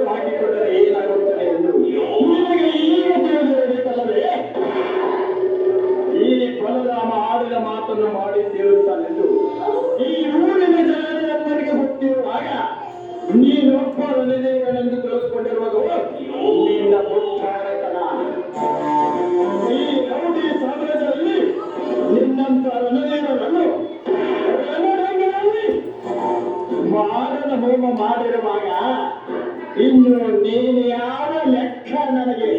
ಹಾಕಿಕೊಂಡರೆ ಏನಾಗುತ್ತದೆ ಎಂದು ನಿನಗೆ ಈಗ ತಿಳಿದಿರಬೇಕಲ್ಲವೇ? ಈ ಬಲರಾಮ ಆಡಿದ ಮಾತನ್ನು ಮಾಡಿ ತೀರುತ್ತಾನೆಂದು ಈ ಊರಿನ ಜನರಿಗೆ ಗೊತ್ತಿರುವಾಗ ನೀನೊಬ್ಬರಲ್ಲಿದ್ದೇನೆಂದು ತಿಳಿದುಕೊಂಡಿರುವುದು ನಿನ್ನ ಪುಟ್ಟಾರತನ. ಈ ರೌಡಿ ಸಾಮ್ರಾಜ್ಯದಲ್ಲಿ ನಿನ್ನಂತ ರಣವೀರರನ್ನು ರಣರಂಗದಲ್ಲಿ ಮಾರಣ ಹೋಮ ಮಾಡಿರುವಾಗ ಇನ್ನು ನೀನು ಯಾವ ಲೆಕ್ಕ ನನಗೆ?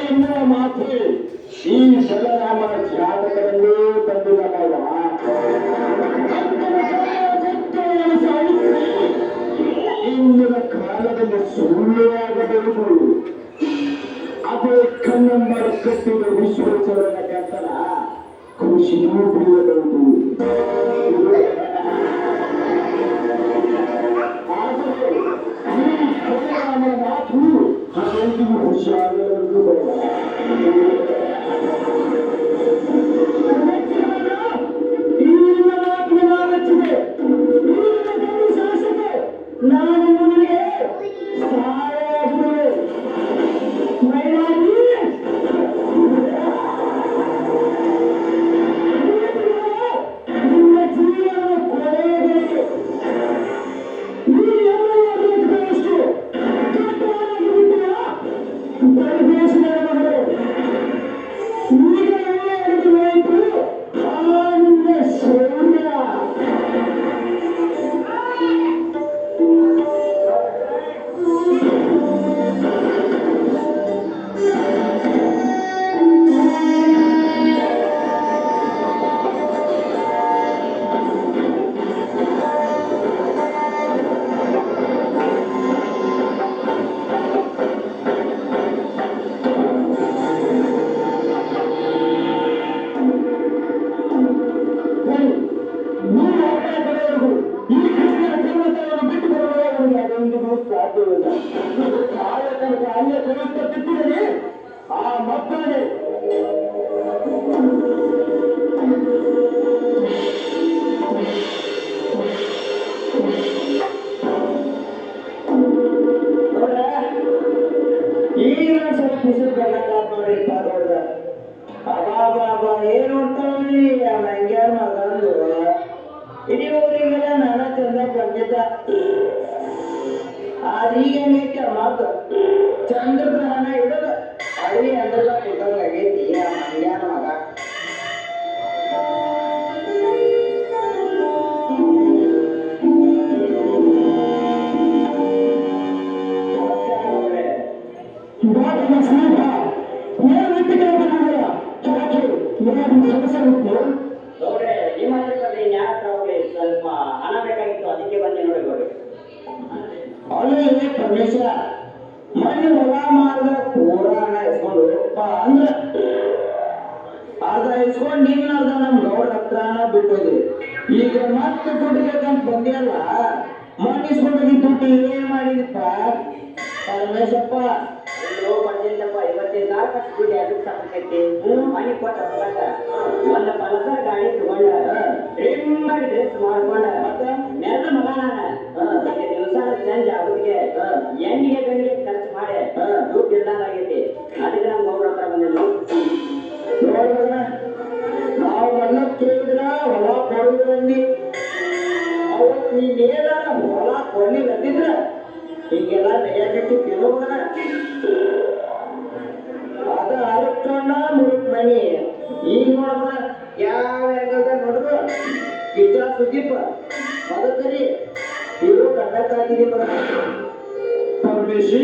ಎನ್ನುವ ಮಾತು ಈ ಬಲರಾಮನ ಜಾತಕದಲ್ಲೇ ತಂದಿಲ್ಲವಲ್ಲ. ಇಂದಿನ ಕಾಲದಲ್ಲಿ ಸುಳ್ಳುವಾಗಬಹುದು. ಅದೇ ಕಣ್ಣಂಬರ ಕಟ್ಟಿದ ವಿಶ್ವೇಶ್ವರನ ಕಟ್ಟಡ ಖುಷಿಯೂ ಬೀಳಬಹುದು. ಆದರೆ ಈ ಬಲರಾಮನ ಮಾತು ಹಾಗೆಂದಿಗೂ ಹುಷಾರಿರಲು ಬೇಡ. ನಾನು ನಿನಗೆ ಸಹಾಯ ಸಾಧ್ಯವಿಲ್ಲ. ಅಲ್ಲೇ ಕೊಡುತ್ತ ಬಿಟ್ಟಿದರೆ ಆ ಮಕ್ಕಳೇ ಈಗ ಸ್ವಲ್ಪ ನೋಡಿ ಪಾರೋದ ಅಬಾಬಾಬಾ ಏನು ಅಂತಾವ್ರಿ ಆ ಮಂಗ್ಯಾರ ಮಗಂದು ಇಡೀ ಊರಿಗೆಲ್ಲ ನಾನಾ ಚಂದ ಬಂದಿದ್ದ. ಆದೀಗೇನೈತಿ ಆ ಮಾತು ಚಂದ್ರಗ್ರಹಣ ಹಿಡಿದ ಅಡಿ ಅಂದ್ರದ ಕುಟಂಗಾಗೈತಿ ಆ ಮಂಗ್ಯಾನ ಮಗ. ನೋಡ್ರೆ ಈ ಮಾತ್ರದಲ್ಲಿ ನ್ಯಾಯ ಸ್ವಲ್ಪ ಹಣ ಬೇಕಾಗಿತ್ತು, ಅದಕ್ಕೆ ಬಂದೆ ನೋಡಿ. ನೋಡಿ ಅಲ್ಲಿ ಪ್ರವೇಶ ಮನೆ ಹೊಲ ಮಾರ್ಗ ಪೂರ ಹಣ ಇಸ್ಕೊಂಡು ಅಂದ್ರ ಅರ್ಧ ಇಸ್ಕೊಂಡು ಇನ್ನ ಅರ್ಧ ನಮ್ ಗೌಡ ಹತ್ರನ ಬಿಟ್ಟೋದ್ರಿ. ಈಗ ಮತ್ತೆ ದುಡ್ಡಿಬೇಕಂತ ಬಂದಿಯಲ್ಲ, ಮಣ್ಣು ಇಸ್ಕೊಂಡೋಗಿ ದುಡ್ಡು ಏನ್ ಮಾಡಿದಪ್ಪ ಪರಮೇಶಪ್ಪ? ಬರ್ತಿದ್ದಪ್ಪ 54 ದುಡ್ಡು ಅದಕ್ಕೆ ಸಾಕೈತಿ. ಮನೆ ಕೊಟ್ಟ ಒಂದು ಪಲ್ಸರ್ ಗಾಡಿ ತಗೊಂಡ ಮಾಡಿ ಡ್ರೆಸ್ ಮಾಡ್ಕೊಂಡ ಮತ್ತೆ ನೆಲ ಮಗ ನಾನು ದಿವಸ ಚೇಂಜ್ ಆಗೋದಿಗೆ ಎಣ್ಣಿಗೆ ಬೆಣ್ಣಿಗೆ ಖರ್ಚು ಮಾಡಿ ದುಡ್ಡು ಇಲ್ದಂಗಾಗೈತಿ. ಅದಕ್ಕೆ ನಮ್ ಗೌಡ ಹತ್ರ ಬಂದಿದ್ದು. ನಾವು ಮಣ್ಣ ಕೇಳಿದ್ರ ಹೊಲ ಕೊಡುದ್ರಲ್ಲಿ ಅವತ್ತು ನೀನೇನಾರ ಹೊಲ ಕೊಡ್ಲಿಲ್ಲ ಅಂದಿದ್ರ ಹಿಂಗೆಲ್ಲ ದಯವಿಟ್ಟು ತಿನ್ನೋದನ ಅದ ಅರ್ಕೊಂಡ ಮುಳುಕ್ ಮನಿ. ಈಗ ನೋಡಮ್ಮ ಯಾವ ನೋಡಿದ್ರು ಕಿಚ್ಚ ಸುದೀಪ ಅದಕ್ಕರಿ ಇವರು ಕಂಡಕ್ಟಾಗಿದ್ದೀಪ. ಪರಮೇಶಿ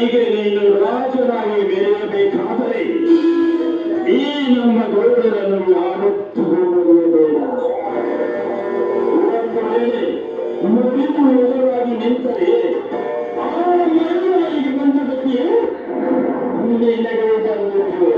ಹೀಗೆ ನೀನು ರಾಜನಾಗಿ ಮೆರೆಯಬೇಕಾದರೆ ಈ ನಮ್ಮ ಗೌಡರನ್ನು ಯಾವತ್ತೂ ಮರೆಯಬೇಡ. ಒಂದು ವೇಳೆ ಮುರಿದು ಎದುರಾಗಿ ನಿಂತರೆ ಆ ಮನೆಯವರಿಗೆ ಬಂದ ಬಗ್ಗೆ ಮುಂದೆ ನಡುವೆ ಬಂದಿತ್ತು.